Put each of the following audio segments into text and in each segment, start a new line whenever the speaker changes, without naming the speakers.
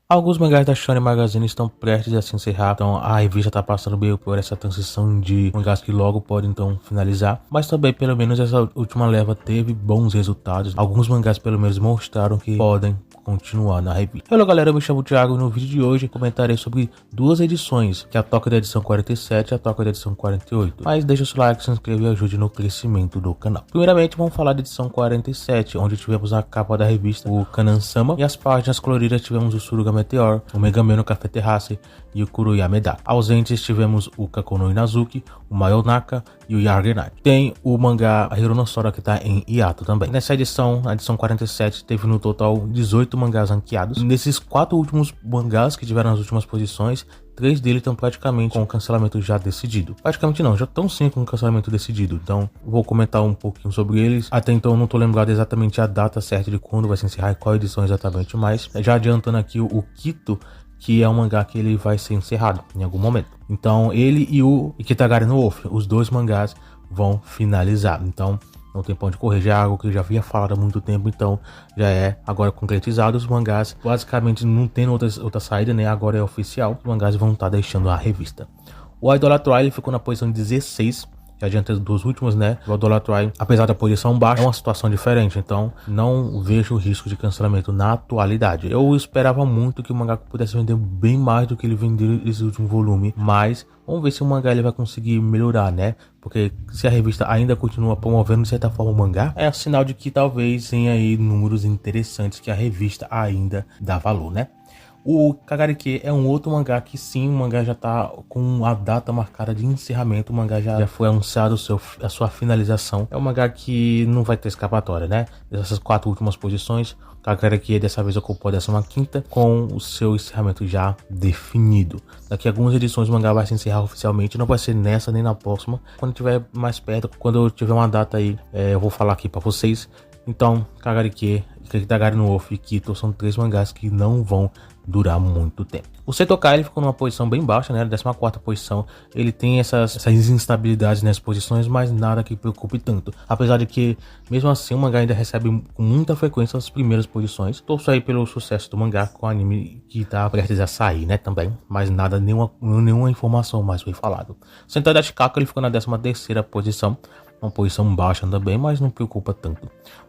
Alguns mangás da Shonen Magazine estão prestes a se encerrar, então a revista está passando meio por essa transição de mangás que logo podem então finalizar, mas também pelo menos essa última leva teve bons resultados. Alguns mangás pelo menos mostraram que podem continuar na revista. Olá galera, eu me chamo Thiago e no vídeo de hoje comentarei sobre duas edições, que é a Toca da edição 47 e a Toca da edição 48. Mas deixa o seu like, se inscreva e ajude no crescimento do canal. Primeiramente vamos falar da edição 47, onde tivemos a capa da revista, o Kanan-sama, e as páginas coloridas tivemos o Suruga Meteor, o Megami no Café Terrace e o Kuroya Medaka. Ausentes tivemos o Kako no Inazuki, o Mayonaka e o Yargenai. Tem o mangá Hironosora que está em hiato também. Nessa edição, a edição 47, teve no total 18 mangás ranqueados. Nesses 4 últimos mangás que tiveram as últimas posições, 3 deles estão praticamente com o cancelamento já decidido. Praticamente não, já estão sim com o cancelamento decidido. Então vou comentar um pouquinho sobre eles. Até então eu não estou lembrado exatamente a data certa de quando vai se encerrar e qual edição exatamente, mas já adiantando aqui o Kito, que é um mangá que ele vai ser encerrado em algum momento. Então ele e o Ikitagari no Wolf, os dois mangás vão finalizar. Então não tem pra onde correr, já é algo que eu já havia falado há muito tempo, então já é agora concretizado. Os mangás basicamente não tem outra saída, né? Agora é oficial, os mangás vão estar deixando a revista. O Idolatry ele ficou na posição 16, já adianta dos últimos, né? O Idolatry, apesar da posição baixa, é uma situação diferente, então não vejo o risco de cancelamento na atualidade. Eu esperava muito que o mangá pudesse vender bem mais do que ele vendeu esse último volume, mas vamos ver se o mangá ele vai conseguir melhorar, né? Porque se a revista ainda continua promovendo de certa forma o mangá, é sinal de que talvez tenha aí números interessantes que a revista ainda dá valor, né? O Kagarike é um outro mangá que sim, o mangá já tá com a data marcada de encerramento, o mangá já foi anunciado a sua finalização. É um mangá que não vai ter escapatória, né? Dessas 4 últimas posições, o Kagarike dessa vez ocupou a 15ª com o seu encerramento já definido. Daqui a algumas edições o mangá vai se encerrar oficialmente, não vai ser nessa nem na próxima. Quando tiver mais perto, quando eu tiver uma data aí, eu vou falar aqui pra vocês. Então, Kagarike, Ikitagari no Wolf e Kito são 3 mangás que não vão durar muito tempo. O Seitokai ele ficou numa posição bem baixa, né? 14ª posição. Ele tem essas instabilidades nas posições, mas nada que preocupe tanto. Apesar de que, mesmo assim, o mangá ainda recebe com muita frequência as primeiras posições. Torço aí pelo sucesso do mangá com o anime que tá prestes a sair, né? Também, mas nada, nenhuma informação mais foi falado. O Sentai da Chikako ele ficou na 13ª posição. Uma posição baixa também, mas não preocupa tanto.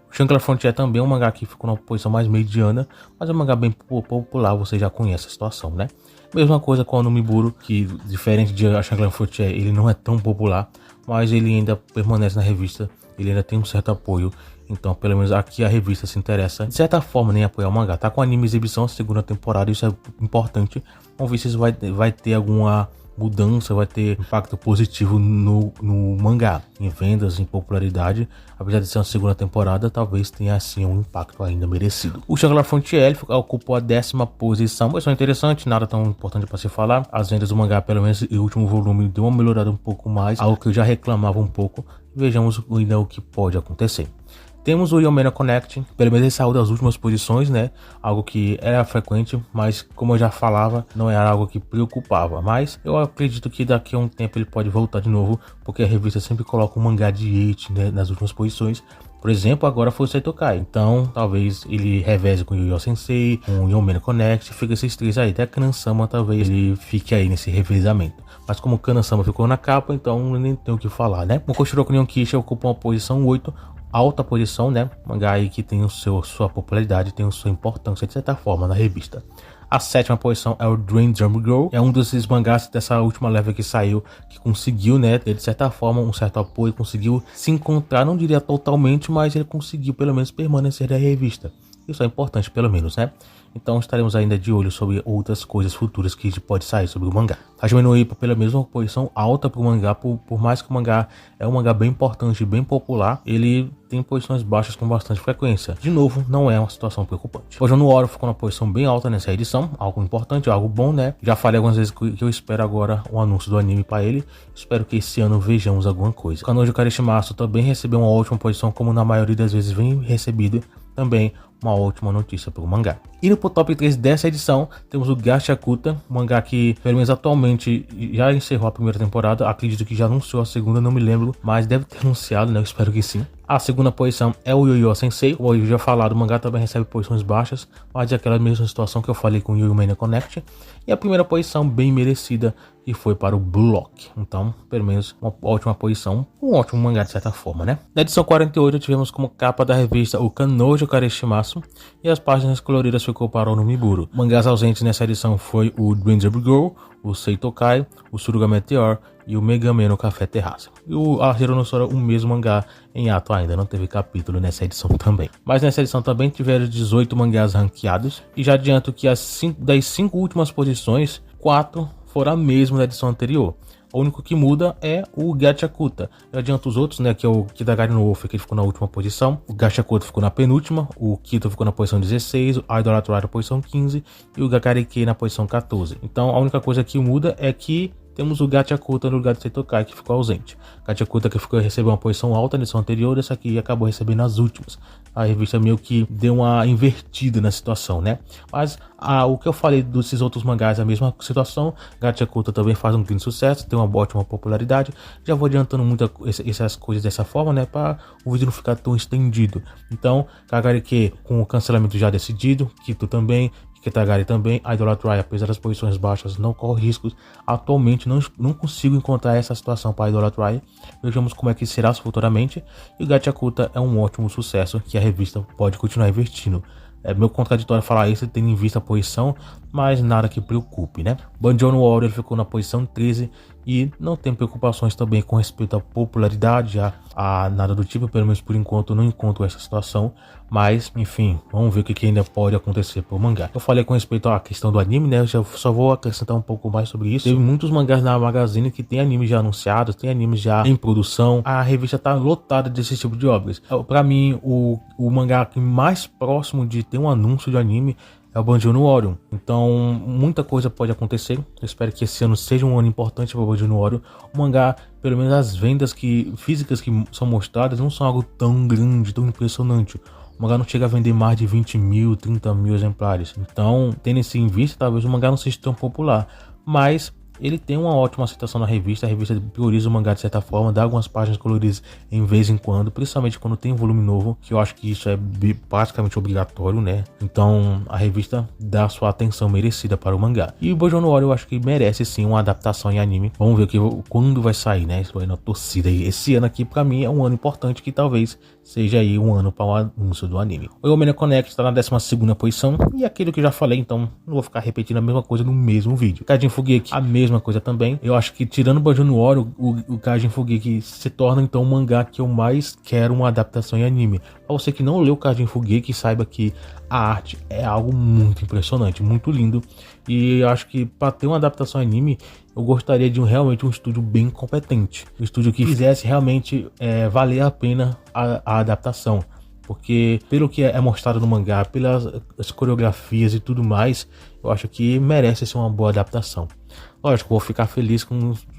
O Shankar Frontier também é um mangá que ficou numa posição mais mediana, mas é um mangá bem popular, você já conhece a situação, né? Mesma coisa com o Numiburo, que diferente de Shankar Frontier, ele não é tão popular, mas ele ainda permanece na revista, ele ainda tem um certo apoio. Então, pelo menos aqui a revista se interessa, de certa forma, nem apoiar o mangá. Tá com anime exibição, a 2ª temporada, isso é importante. Vamos ver se isso vai ter alguma mudança, vai ter impacto positivo no mangá, em vendas, em popularidade. Apesar de ser uma 2ª temporada, talvez tenha assim um impacto ainda merecido. O Shangri-La Frontier ocupou a 10ª posição, mas é interessante, nada tão importante para se falar. As vendas do mangá, pelo menos o último volume, deu uma melhorada um pouco mais, algo que eu já reclamava um pouco. Vejamos ainda o que pode acontecer. Temos o Yomena Connect, pelo menos ele saiu das últimas posições, né? Algo que era frequente, mas como eu já falava, não era algo que preocupava. Mas eu acredito que daqui a um tempo ele pode voltar de novo, porque a revista sempre coloca um mangá de Eight, né, nas últimas posições. Por exemplo, agora foi o Seitokai. Então, talvez ele reveze com o Yu-Yu Sensei, com o Yomena Connect, fica esses 3 aí. Até a Kanan-sama talvez ele fique aí nesse revezamento. Mas como o Kanan-sama ficou na capa, então nem tenho o que falar, né? O Koshiroku Nyonkisha ocupa uma posição 8, alta posição, né? Mangá aí que tem sua popularidade, tem a sua importância de certa forma na revista. A 7ª posição é o Dream Drum Girl, é um desses mangás dessa última leva que saiu, que conseguiu, né, ter de certa forma um certo apoio, conseguiu se encontrar, não diria totalmente, mas ele conseguiu pelo menos permanecer na revista. Isso é importante pelo menos, né? Então estaremos ainda de olho sobre outras coisas futuras que pode sair sobre o mangá. Hajime no Ippo pela mesma posição alta para o mangá, por mais que o mangá é um mangá bem importante, bem popular, ele tem posições baixas com bastante frequência. De novo, não é uma situação preocupante. O Jono Oro ficou na posição bem alta nessa edição, algo importante, algo bom, né? Já falei algumas vezes que eu espero agora o anúncio do anime para ele. Espero que esse ano vejamos alguma coisa. O Kanojo Karishimasu também recebeu uma ótima posição, como na maioria das vezes vem recebido. Também uma ótima notícia para o mangá. Indo pro top 3 dessa edição, temos o Gachakuta, um mangá que, pelo menos atualmente, já encerrou a 1ª temporada. Acredito que já anunciou a 2ª, não me lembro, mas deve ter anunciado, né? Eu espero que sim. A segunda posição é o Yu-Yu Sensei. Como eu já falado, o mangá também recebe posições baixas, mas é aquela mesma situação que eu falei com o Yu-Yu Mania Connect. E a primeira posição bem merecida, que foi para o Blue Lock. Então, pelo menos, uma ótima posição, um ótimo mangá de certa forma, né? Na edição 48, tivemos como capa da revista o Kanojo Kareshimasu, e as páginas coloridas ficou para o Nomiburo. Mangás ausentes nessa edição foi o Dreams of Girl, o Seitokai, o Suruga Meteor e o Megame no Café Terraça. E o Hironossora, o mesmo mangá em ato ainda, não teve capítulo nessa edição também. Mas nessa edição também tiveram 18 mangás ranqueados, e já adianto que das 5 últimas posições, 4 foram a mesma da edição anterior. O único que muda é o Gachakuta. Eu adianto os outros, né, que é o Kidagari no Wolf, que ele ficou na última posição. O Gachakuta ficou na penúltima, o Kito ficou na posição 16, o Idolatrado na posição 15 e o Gakariki na posição 14. Então a única coisa que muda é que temos o Gachakuta no lugar do Seitokai, que ficou ausente. Gachakuta que recebeu uma posição alta na edição anterior, essa aqui acabou recebendo as últimas. A revista meio que deu uma invertida na situação, né? Mas o que eu falei desses outros mangás é a mesma situação. Gachakuta também faz um grande sucesso, tem uma ótima popularidade. Já vou adiantando muito essas coisas dessa forma, né? Para o vídeo não ficar tão estendido. Então, Kagarike com o cancelamento já decidido, Kito também, Kitagari também, a Idolatry, apesar das posições baixas, não corre riscos. Atualmente não consigo encontrar essa situação para a Idolatry. Vejamos como é que será futuramente. E o Gachakuta é um ótimo sucesso que a revista pode continuar investindo. É meio contraditório falar isso, tendo em vista a posição, mas nada que preocupe, né? Banjo no Warrior ficou na posição 13 e não tem preocupações também com respeito à popularidade, a nada do tipo, pelo menos por enquanto não encontro essa situação. Mas, enfim, vamos ver o que ainda pode acontecer pro mangá. Eu falei com respeito à questão do anime, né? Eu já só vou acrescentar um pouco mais sobre isso. Teve muitos mangás na Magazine que tem animes já anunciados, tem animes já em produção. A revista tá lotada desse tipo de obras. Pra mim, o mangá mais próximo de ter um anúncio de anime é o Banjo no Orion. Então, muita coisa pode acontecer. Eu espero que esse ano seja um ano importante para o Banjo no Orion. O mangá, pelo menos as vendas físicas que são mostradas, não são algo tão grande, tão impressionante. O mangá não chega a vender mais de 20 mil, 30 mil exemplares. Então, tendo isso em vista, talvez o mangá não seja tão popular. Mas ele tem uma ótima aceitação na revista. A revista prioriza o mangá de certa forma, dá algumas páginas coloridas em vez em quando, principalmente quando tem volume novo, que eu acho que isso é praticamente obrigatório, né? Então a revista dá sua atenção merecida para o mangá. E o Banjo no Warrior eu acho que merece sim uma adaptação em anime. Vamos ver quando vai sair, né? Isso aí na torcida. E esse ano aqui pra mim é um ano importante, que talvez seja aí um ano para o anúncio do anime. O Yomena Connect está na 12ª posição, e aquilo que eu já falei, então não vou ficar repetindo a mesma coisa no mesmo vídeo. Kaijin Fugeki, a mesma coisa também. Eu acho que tirando o Banjo no Warrior, o Kaijin Fugeki se torna então o mangá que eu mais quero uma adaptação em anime. Para você que não leu o Kaijin Fugeki, saiba que a arte é algo muito impressionante, muito lindo. E eu acho que para ter uma adaptação em anime, eu gostaria de realmente um estúdio bem competente. Um estúdio que fizesse realmente valer a pena a adaptação. Porque pelo que é mostrado no mangá, pelas coreografias e tudo mais, eu acho que merece ser uma boa adaptação. Lógico, vou ficar feliz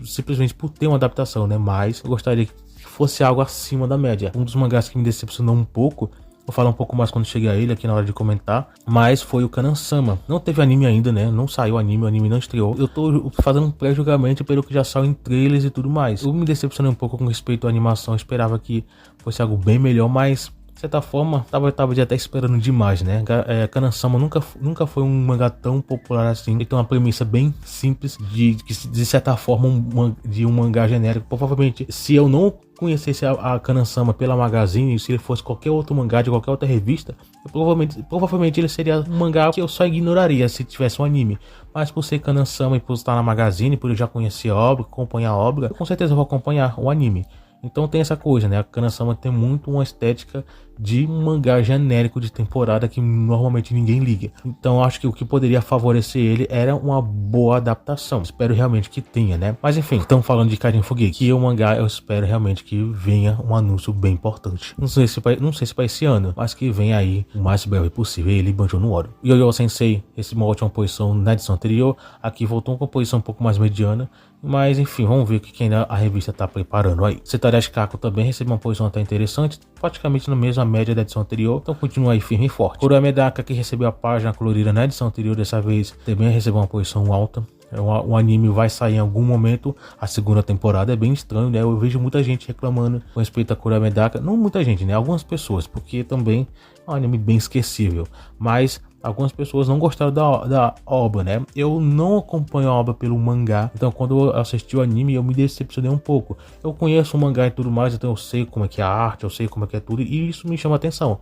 simplesmente por ter uma adaptação, né? Mas eu gostaria que fosse algo acima da média. Um dos mangás que me decepcionou um pouco, vou falar um pouco mais quando chegar a ele aqui na hora de comentar, mas foi o Kanan-sama. Não teve anime ainda, né? Não saiu o anime não estreou. Eu tô fazendo um pré-julgamento pelo que já saiu em trailers e tudo mais. Eu me decepcionei um pouco com respeito à animação, eu esperava que fosse algo bem melhor, mas de certa forma, tava até esperando demais, né? Kanan-sama nunca foi um mangá tão popular assim. Ele tem uma premissa bem simples, de certa forma, de um mangá genérico. Provavelmente, se eu não conhecesse a Kanan-sama pela Magazine, se ele fosse qualquer outro mangá de qualquer outra revista, provavelmente ele seria um mangá que eu só ignoraria se tivesse um anime. Mas por ser Kanan-sama e por estar na Magazine, por eu já conhecer a obra, acompanhar a obra, eu com certeza vou acompanhar o anime. Então tem essa coisa, né? A Kanan-sama tem muito uma estética de um mangá genérico de temporada que normalmente ninguém liga. Então acho que o que poderia favorecer ele era uma boa adaptação. Espero realmente que tenha, né? Mas enfim, estamos falando de Kaijin Fugeki, que o mangá eu espero realmente que venha um anúncio bem importante. Não sei se para esse ano, mas que venha aí o mais breve possível. Ele Banjo no Warrior. Yu-Yu Sensei recebeu uma ótima posição na edição anterior. Aqui voltou com uma posição um pouco mais mediana. Mas enfim, vamos ver o que ainda a revista está preparando aí. Setariashi Kako também recebeu uma posição até interessante, praticamente na mesma média da edição anterior, então continua aí firme e forte. Kuroe Medaka, que recebeu a página colorida na edição anterior, dessa vez também recebeu uma posição alta. O anime vai sair em algum momento, a segunda temporada. É bem estranho, né? Eu vejo muita gente reclamando com respeito a Kuramedaka. Não muita gente, né? Algumas pessoas, porque também é um anime bem esquecível. Mas algumas pessoas não gostaram da obra, né? Eu não acompanho a obra pelo mangá, então quando eu assisti o anime eu me decepcionei um pouco. Eu conheço o mangá e tudo mais, então eu sei como é que é a arte, eu sei como é que é tudo, e isso me chama a atenção.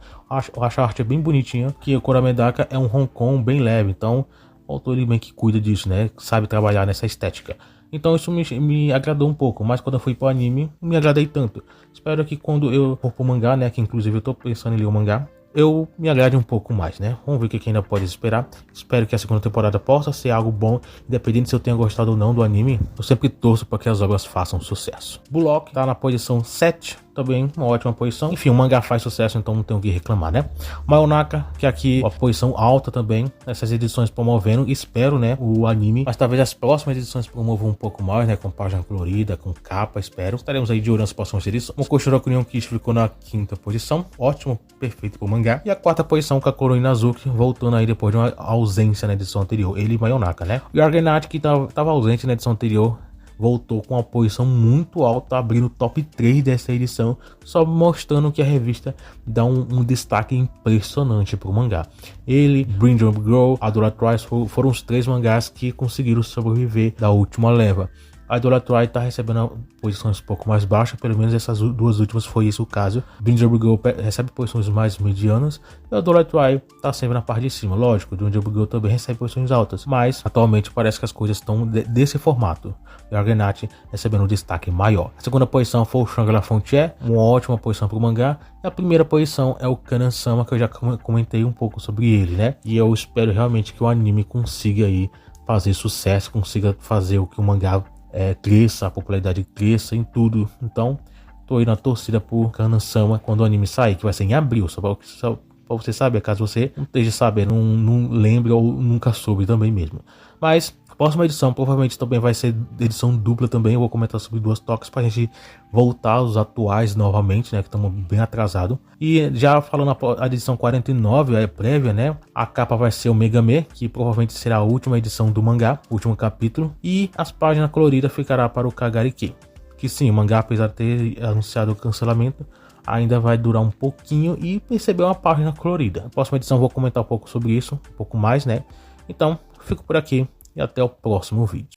Eu acho a arte bem bonitinha, que o Kuramedaka é um Hong Kong bem leve, então o autor ele bem que cuida disso, né? Sabe trabalhar nessa estética. Então isso me agradou um pouco, mas quando eu fui pro anime, não me agradei tanto. Espero que quando eu for pro mangá, né? Que inclusive eu tô pensando em ler o mangá, eu me agrade um pouco mais, né? Vamos ver o que ainda pode esperar. Espero que a segunda temporada possa ser algo bom, independente se eu tenha gostado ou não do anime. Eu sempre torço para que as obras façam sucesso. Bullock tá na posição 7, também uma ótima posição. Enfim, o mangá faz sucesso, então não tenho o que reclamar, né? Mayonaka, que aqui uma posição alta também, essas edições promovendo, espero, né, o anime, mas talvez as próximas edições promovam um pouco mais, né, com página colorida, com capa, espero. Estaremos aí de olho nas próximas edições. Mokoshiro Kunio Kishi ficou na 5ª posição, ótimo, perfeito pro mangá. E a 4ª posição, Kakuro Inazuki, voltando aí depois de uma ausência na edição anterior, ele e Mayonaka, né? E o Argenati, que tava ausente na edição anterior, voltou com uma posição muito alta, abrindo o top 3 dessa edição, só mostrando que a revista dá um destaque impressionante para o mangá. Ele, Bring Up Girl, Adoratrice foram os 3 mangás que conseguiram sobreviver da última leva. A Idolatry tá recebendo posições um pouco mais baixas, pelo menos essas 2 últimas foi isso o caso. Bring Up Girl recebe posições mais medianas e a Idolatry tá sempre na parte de cima. Lógico, o Bring Up Girl também recebe posições altas, mas atualmente parece que as coisas estão desse formato. E a Argenati recebendo um destaque maior. A 2ª posição foi o Shangri-La Frontier, uma ótima posição para o mangá. E a 1ª posição é o Kanan-sama, que eu já comentei um pouco sobre ele, né? E eu espero realmente que o anime consiga aí fazer sucesso, consiga fazer o que o mangá cresça, a popularidade cresça em tudo. Então, tô aí na torcida por Kanan-sama quando o anime sair, que vai ser em abril, só pra você saber, caso você não esteja sabendo, não lembre ou nunca soube também mesmo. Mas a próxima edição provavelmente também vai ser edição dupla também. Eu vou comentar sobre 2 toques pra gente voltar aos atuais novamente, né, que estamos bem atrasados. E já falando a edição 49, a prévia, né, a capa vai ser o Megame, que provavelmente será a última edição do mangá, o último capítulo. E as páginas coloridas ficará para o Kagariki. Que sim, o mangá, apesar de ter anunciado o cancelamento, ainda vai durar um pouquinho e receber uma página colorida. Na próxima edição eu vou comentar um pouco sobre isso, um pouco mais, né. Então, fico por aqui e até o próximo vídeo.